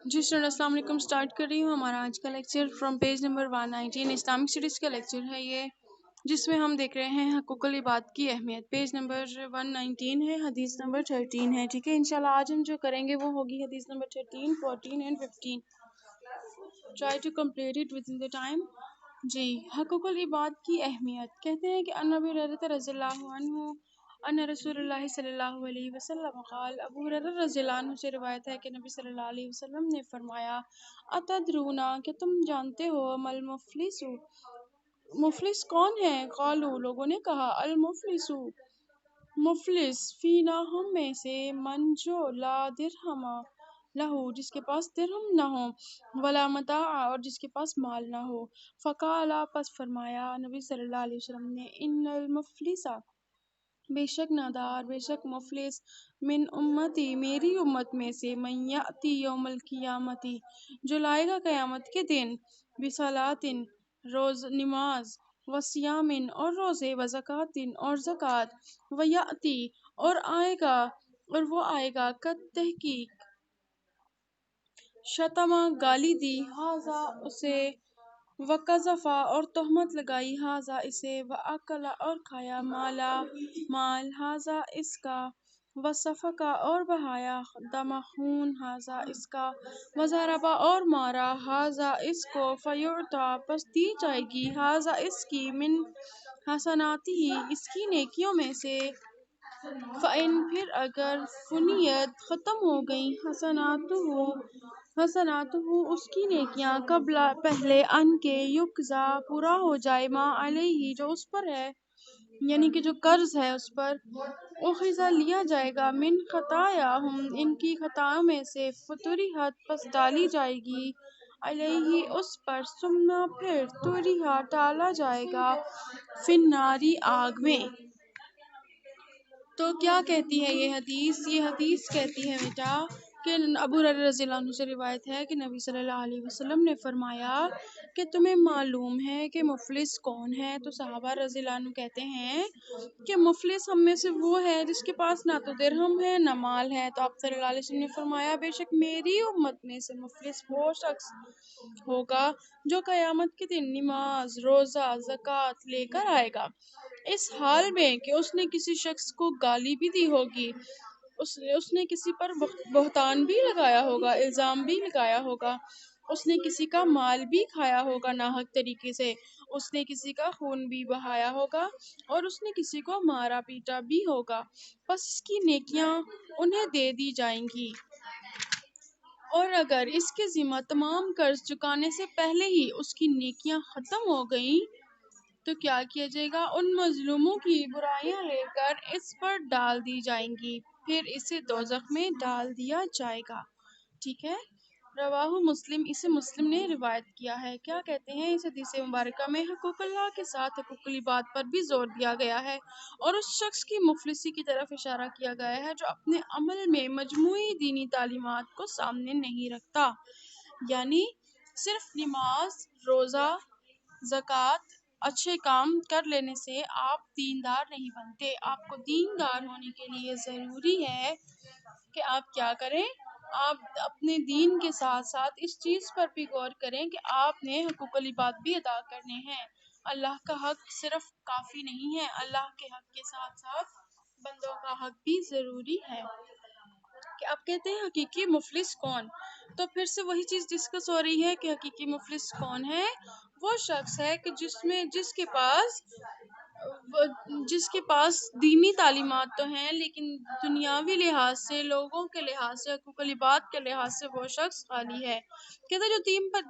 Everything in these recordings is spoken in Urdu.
جی اسٹوڈنٹ السلام علیکم، اسٹارٹ کر رہی ہوں ہمارا آج کا lecture from page number 119 Islamic studies کا لیکچر ہے یہ، جس میں ہم دیکھ رہے ہیں حقوق العباد کی اہمیت۔ پیج نمبر 119 ہے، حدیث نمبر 13 ہے، ٹھیک ہے۔ انشاءاللہ آج ہم جو کریں گے وہ ہوگی حدیث نمبر 13، 14 and 15۔ Try to complete it with in the time. جی، حقوق العباد کی اہمیت کہتے ہیں کہ ان ابی ہریرہ رضی اللہ عنہ ان رسول اللہ صلی اللہ علیہ وسلم قال، ابو ہریرہ رضی اللہ عنہ سے روایت ہے کہ نبی صلی اللہ علیہ وسلم نے فرمایا، اتدرونا کہ تم جانتے ہو، مل مفلس، مفلس کون ہے؟ قالوا لوگوں نے کہا، المفلس مفلس فینا ہم میں سے، من جو لا درہم لہو جس کے پاس درہم نہ ہو، ولا متاع اور جس کے پاس مال نہ ہو۔ فقالا پس فرمایا نبی صلی اللہ علیہ وسلم نے، ان المفلسا بے شک نادار، بے شک مفلس، من امتی میری امت میں سے، من یاتی یوم القیامتی جو لائے گا قیامت کے دن، بصلاۃ روز نماز، وصیام اور روزے، وزکوٰۃ اور زکوٰۃ، ویاتی اور آئے گا اور وہ آئے گا، قد تحقیق شتما گالی دی، ہاذا اسے، وقذفا اور تہمت لگائی، ہاذا اسے، واکلا اور کھایا، مالا مال، ہاذا اس کا، وسفکا اور بہایا، دم خون، ہاذا اس کا، وضربا اور مارا، ہاذا اس کو، فیعطا پس دی جائے گی، ہاذا اس کی، من حسناتہ اس کی نیکیوں میں سے، فَإِن پھر اگر فنیت ختم ہو گئیں، حسناتہ اس کی نیکیاں، قبل پہلے، ان کے یقضا پورا ہو جائے، ما علیہ جو اس پر ہے، یعنی کہ جو قرض ہے اس پر، اخذا لیا جائے گا، من خطایاہم ان کی خطاؤں میں سے، فطرحت پس ڈالی جائے گی، علیہ اس پر، ثم پھر طرح ڈالا جائے گا، فی النار آگ میں۔ تو کیا کہتی ہے یہ حدیث؟ یہ حدیث کہتی ہے بیٹا کہ ابو ہریرہ رضی اللہ عنہ سے روایت ہے کہ نبی صلی اللہ علیہ وسلم نے فرمایا کہ تمہیں معلوم ہے کہ مفلس کون ہے؟ تو صحابہ رضی اللہ عنہ کہتے ہیں کہ مفلس ہم میں سے وہ ہے جس کے پاس نہ تو درہم ہے نہ مال ہے۔ تو آپ صلی اللہ علیہ وسلم نے فرمایا، بے شک میری امت میں سے مفلس وہ شخص ہوگا جو قیامت کے دن نماز، روزہ، زکوٰۃ لے کر آئے گا، اس حال میں کہ اس نے کسی شخص کو گالی بھی دی ہوگی، اس نے کسی پر بہتان بھی لگایا ہوگا، الزام بھی لگایا ہوگا، اس نے کسی کا مال بھی کھایا ہوگا ناحق طریقے سے، اس نے کسی کا خون بھی بہایا ہوگا، اور اس نے کسی کو مارا پیٹا بھی ہوگا، پس اس کی نیکیاں انہیں دے دی جائیں گی، اور اگر اس کے ذمہ تمام قرض چکانے سے پہلے ہی اس کی نیکیاں ختم ہو گئیں تو کیا کیا جائے گا؟ ان مظلوموں کی برائیاں لے کر اس پر ڈال دی جائیں گی، پھر اسے دوزخ میں ڈال دیا جائے گا، ٹھیک ہے۔ رواہ مسلم، اسے مسلم نے روایت کیا ہے۔ کیا کہتے ہیں اس حدیث مبارکہ میں؟ حقوق اللہ کے ساتھ حقوق العباد پر بھی زور دیا گیا ہے، اور اس شخص کی مفلسی کی طرف اشارہ کیا گیا ہے جو اپنے عمل میں مجموعی دینی تعلیمات کو سامنے نہیں رکھتا، یعنی صرف نماز، روزہ، زکوٰۃ، اچھے کام کر لینے سے آپ دیندار نہیں بنتے۔ آپ کو دیندار ہونے کے لیے ضروری ہے کہ آپ کیا کریں؟ آپ اپنے دین کے ساتھ ساتھ اس چیز پر بھی غور کریں کہ آپ نے حقوق العباد بھی ادا کرنے ہیں۔ اللہ کا حق صرف کافی نہیں ہے، اللہ کے حق کے ساتھ ساتھ بندوں کا حق بھی ضروری ہے۔ کہ آپ کہتے ہیں حقیقی مفلس کون؟ تو پھر سے وہی چیز ڈسکس ہو رہی ہے کہ حقیقی مفلس کون ہے؟ وہ شخص ہے کہ جس کے پاس دینی تعلیمات تو ہیں، لیکن دنیاوی لحاظ سے، لوگوں کے لحاظ سے، حقوق العباد کے لحاظ سے وہ شخص خالی ہے۔ کہتا ہے جو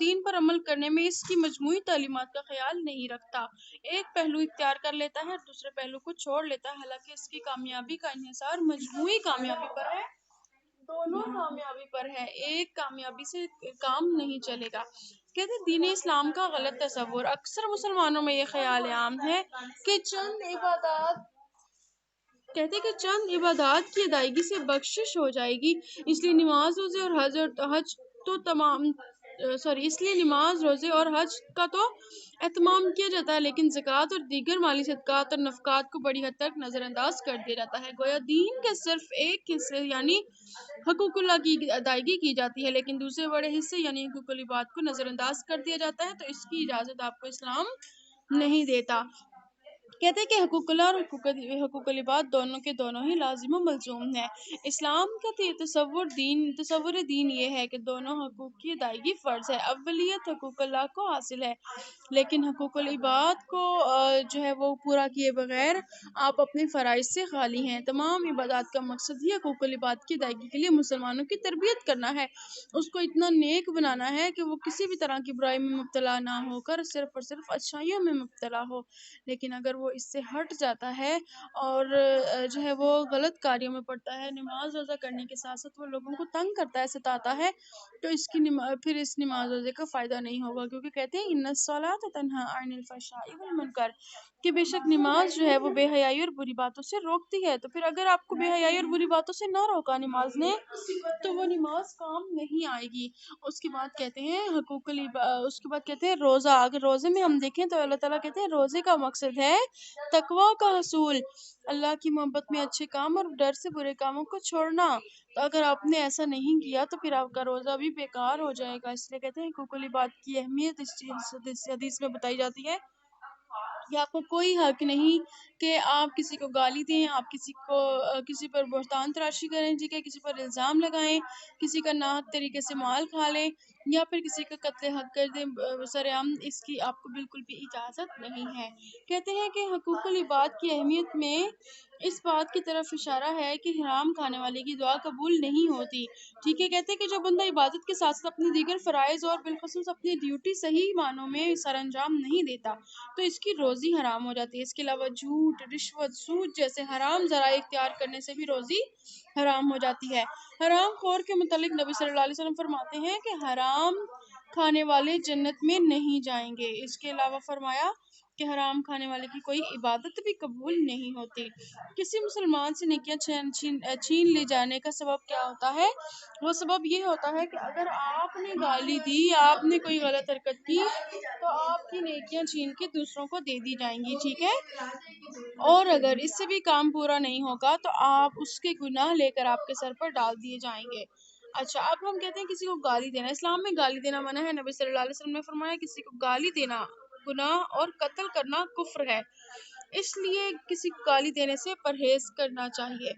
دین پر عمل کرنے میں اس کی مجموعی تعلیمات کا خیال نہیں رکھتا، ایک پہلو اختیار کر لیتا ہے اور دوسرے پہلو کو چھوڑ لیتا ہے، حالانکہ اس کی کامیابی کا انحصار مجموعی کامیابی پر ہے، دونوں کامیابی پر ہے، ایک کامیابی سے کام نہیں چلے گا۔ کہتے ہیں دین اسلام کا غلط تصور، اکثر مسلمانوں میں یہ خیال عام ہے کہ چند عبادات کی ادائیگی سے بخشش ہو جائے گی، اس لیے نماز، روزے اور حج تو اس لیے نماز، روزے اور حج کا تو اہتمام کیا جاتا ہے، لیکن زکوٰۃ اور دیگر مالی صدقات اور نفقات کو بڑی حد تک نظر انداز کر دیا جاتا ہے۔ گویا دین کے صرف ایک حصے یعنی حقوق اللہ کی ادائیگی کی جاتی ہے، لیکن دوسرے بڑے حصے یعنی حقوق العباد کو نظر انداز کر دیا جاتا ہے، تو اس کی اجازت آپ کو اسلام نہیں دیتا۔ کہتے ہیں کہ حقوق اللہ اور حقوق العباد دونوں کے دونوں ہی لازم و ملزوم ہیں۔ اسلام کا تصور دین یہ ہے کہ دونوں حقوق کی ادائیگی فرض ہے۔ اولیت حقوق اللہ کو حاصل ہے، لیکن حقوق العباد کو جو ہے وہ پورا کیے بغیر آپ اپنے فرائض سے خالی ہیں۔ تمام عبادات کا مقصد ہی حقوق العباد کی ادائیگی کے لیے مسلمانوں کی تربیت کرنا ہے، اس کو اتنا نیک بنانا ہے کہ وہ کسی بھی طرح کی برائی میں مبتلا نہ ہو کر صرف اور صرف اچھائیوں میں مبتلا ہو۔ لیکن اگر وہ اس سے ہٹ جاتا ہے اور جو ہے وہ غلط کاریوں میں پڑتا ہے، نماز روزہ کرنے کے ساتھ ساتھ وہ لوگوں کو تنگ کرتا ہے، ستاتا ہے، تو پھر اس نماز روزے کا فائدہ نہیں ہوگا، کیونکہ کہتے ہیں ان الصلاۃ تنہی عن الفحشاء والمنکر، کہ بے شک نماز جو ہے وہ بے حیائی اور بری باتوں سے روکتی ہے۔ تو پھر اگر آپ کو بے حیائی اور بری باتوں سے نہ روکا نماز نے، تو وہ نماز کام نہیں آئے گی۔ اس کے بعد کہتے ہیں اس کے بعد کہتے ہیں روزہ، اگر روزے میں ہم دیکھیں تو اللہ تعالیٰ کہتے ہیں روزے کا مقصد ہے تقویٰ کا حصول، اللہ کی محبت میں اچھے کام اور ڈر سے برے کاموں کو چھوڑنا۔ تو اگر آپ نے ایسا نہیں کیا تو پھر آپ کا روزہ بھی بیکار ہو جائے گا۔ اس لیے کہتے ہیں حقوق العباد کی اہمیت اس حدیث میں بتائی جاتی ہے کہ آپ کو کوئی حق نہیں کہ آپ کسی کو گالی دیں، آپ کسی پر بہتان تراشی کریں، ٹھیک ہے، کسی پر الزام لگائیں، کسی کا ناحق طریقے سے مال کھا لیں یا پھر کسی کا قتل حق کر دیں سرعام، اس کی آپ کو بالکل بھی اجازت نہیں ہے۔ کہتے ہیں کہ حقوق العباد کی اہمیت میں اس بات کی طرف اشارہ ہے کہ حرام کھانے والے کی دعا قبول نہیں ہوتی، ٹھیک ہے۔ کہتے ہیں کہ جو بندہ عبادت کے ساتھ ساتھ اپنی دیگر فرائض اور بالخصوص اپنی ڈیوٹی صحیح معنوں میں سر انجام نہیں دیتا تو اس کی روزی حرام ہو جاتی ہے۔ اس کے علاوہ جھوٹ، رشوت، سود جیسے حرام ذرائع اختیار کرنے سے بھی روزی حرام ہو جاتی ہے۔ حرام خور کے متعلق نبی صلی اللہ علیہ وسلم فرماتے ہیں کہ حرام کھانے والے جنت میں نہیں جائیں گے۔ اس کے علاوہ فرمایا کہ حرام کھانے والے کی کوئی عبادت بھی قبول نہیں ہوتی۔ کسی مسلمان سے نیکیاں چھین لے جانے کا سبب کیا ہوتا ہے؟ وہ سبب یہ ہوتا ہے کہ اگر آپ نے گالی دی، آپ نے کوئی غلط حرکت کی، تو آپ کی نیکیاں چھین کے دوسروں کو دے دی جائیں گی، ٹھیک ہے، اور اگر اس سے بھی کام پورا نہیں ہوگا تو آپ اس کے گناہ لے کر آپ کے سر پر ڈال دیے جائیں گے۔ اچھا، اب ہم کہتے ہیں کسی کو گالی دینا، اسلام میں گالی دینا منع ہے۔ نبی صلی اللہ علیہ وسلم نے فرمایا کسی کو گالی دینا گناہ اور قتل کرنا کفر ہے، اس لیے کسی کو گالی دینے سے پرہیز کرنا چاہیے۔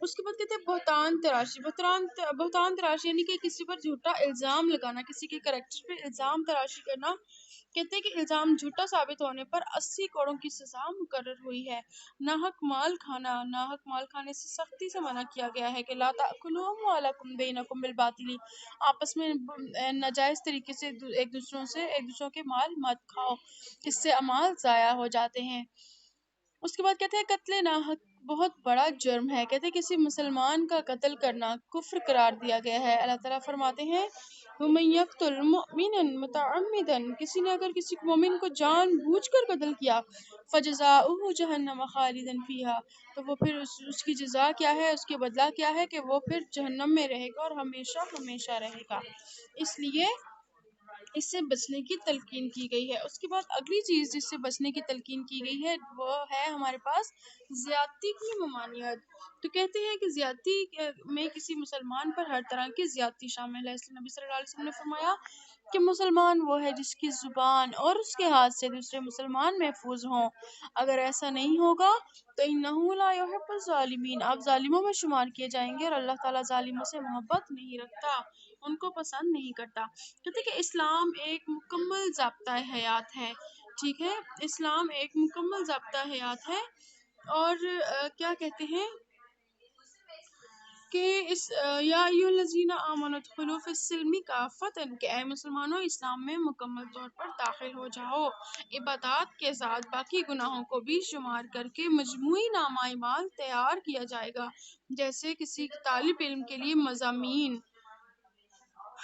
اس کے بعد کہتے ہیں بہتان تراشی۔ بہتان تراشی یعنی کہ کسی پر جھوٹا الزام لگانا، کسی کے کریکٹر پہ الزام تراشی کرنا۔ کہتے ہیں کہ الزام جھوٹا ثابت ہونے پر 80 کوڑوں کی سزا مقرر ہوئی ہے۔ ناحق مال کھانا، ناحق مال کھانے سے سختی سے منع کیا گیا ہے کہ لا تأکلوا اموالکم بینکم بالباطل، آپس میں ناجائز طریقے سے ایک دوسروں کے مال مت کھاؤ، اس سے اعمال ضائع ہو جاتے ہیں۔ اس کے بعد کہتے ہیں قتل ناحق بہت بڑا جرم ہے، کہتے ہیں کسی مسلمان کا قتل کرنا کفر قرار دیا گیا ہے۔ اللہ تعالیٰ فرماتے ہیں وَمَن يَقْتُلْ مُؤْمِنًا مُتَعَمِّدًا، کسی نے اگر کسی مومن کو جان بوجھ کر قتل کیا، فَجَزَاؤُهُ جَهَنَّمَ خَالِدًا فِيهَا، تو وہ پھر اس کی جزا کیا ہے، اس کے بدلہ کیا ہے کہ وہ پھر جہنم میں رہے گا اور ہمیشہ ہمیشہ رہے گا۔ اس لیے اس سے بچنے کی تلقین کی گئی ہے۔ اس کے بعد اگلی چیز جس سے بچنے کی تلقین کی گئی ہے وہ ہے ہمارے پاس زیادتی کی ممانعت۔ تو کہتے ہیں کہ زیادتی میں کسی مسلمان پر ہر طرح کی زیادتی شامل ہے، اس لیے نبی صلی اللہ علیہ وسلم نے فرمایا کہ مسلمان وہ ہے جس کی زبان اور اس کے ہاتھ سے دوسرے مسلمان محفوظ ہوں۔ اگر ایسا نہیں ہوگا تو انہ لا یحب الظالمین، آپ ظالموں میں شمار کیے جائیں گے، اور اللہ تعالیٰ ظالموں سے محبت نہیں رکھتا، ان کو پسند نہیں کرتا۔ کہتے کہ اسلام ایک مکمل ضابطہ حیات ہے، ٹھیک ہے، اسلام ایک مکمل ضابطہ حیات ہے، اور کیا کہتے ہیں کہ یا ایھا الذین آمنوا ادخلوا فی السلم کافۃ، کہ اے مسلمانوں اسلام میں مکمل طور پر داخل ہو جاؤ، عبادات کے ساتھ باقی گناہوں کو بھی شمار کر کے مجموعی نامہ اعمال تیار کیا جائے گا، جیسے کسی طالب علم کے لیے مضامین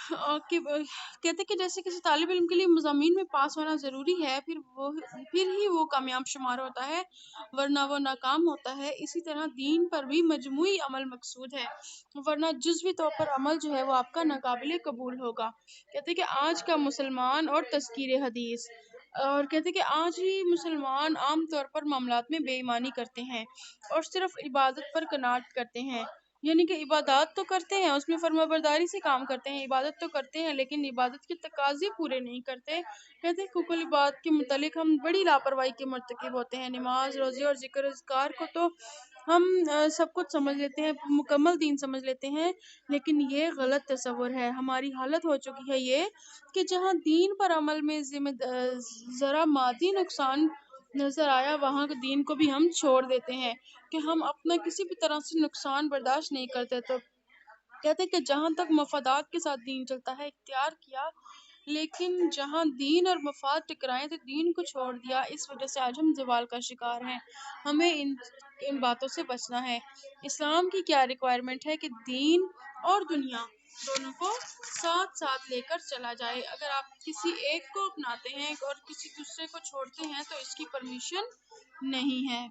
کہتے ہیں کہ جیسے کسی طالب علم کے لیے مضامین میں پاس ہونا ضروری ہے، پھر ہی وہ کامیاب شمار ہوتا ہے، ورنہ وہ ناکام ہوتا ہے، اسی طرح دین پر بھی مجموعی عمل مقصود ہے، ورنہ جزوی طور پر عمل جو ہے وہ آپ کا ناقابل قبول ہوگا۔ کہتے ہیں کہ آج کا مسلمان اور تذکیر حدیث، اور کہتے ہیں کہ آج ہی مسلمان عام طور پر معاملات میں بے ایمانی کرتے ہیں اور صرف عبادت پر قناعت کرتے ہیں، یعنی کہ عبادات تو کرتے ہیں، اس میں فرما برداری سے کام کرتے ہیں، عبادت تو کرتے ہیں لیکن عبادت کے تقاضے پورے نہیں کرتے۔ کہتے ہیں حقوق العباد کے متعلق ہم بڑی لاپرواہی کے مرتکب ہوتے ہیں، نماز، روزے اور ذکر اذکار کو تو ہم سب کچھ سمجھ لیتے ہیں، مکمل دین سمجھ لیتے ہیں، لیکن یہ غلط تصور ہے۔ ہماری حالت ہو چکی ہے یہ کہ جہاں دین پر عمل میں ذرا مادی نقصان نظر آیا، وہاں دین کو بھی ہم چھوڑ دیتے ہیں کہ ہم اپنا کسی بھی طرح سے نقصان برداشت نہیں کرتے۔ تو کہتے ہیں کہ جہاں تک مفادات کے ساتھ دین چلتا ہے اختیار کیا، لیکن جہاں دین اور مفاد ٹکرائیں تو دین کو چھوڑ دیا، اس وجہ سے آج ہم زوال کا شکار ہیں۔ ہمیں ان باتوں سے بچنا ہے۔ اسلام کی کیا ریکوائرمنٹ ہے کہ دین اور دنیا دونوں کو ساتھ ساتھ لے کر چلا جائے۔ اگر آپ کسی ایک کو اپناتے ہیں اور کسی دوسرے کو چھوڑتے ہیں تو اس کی پرمیشن نہیں ہے۔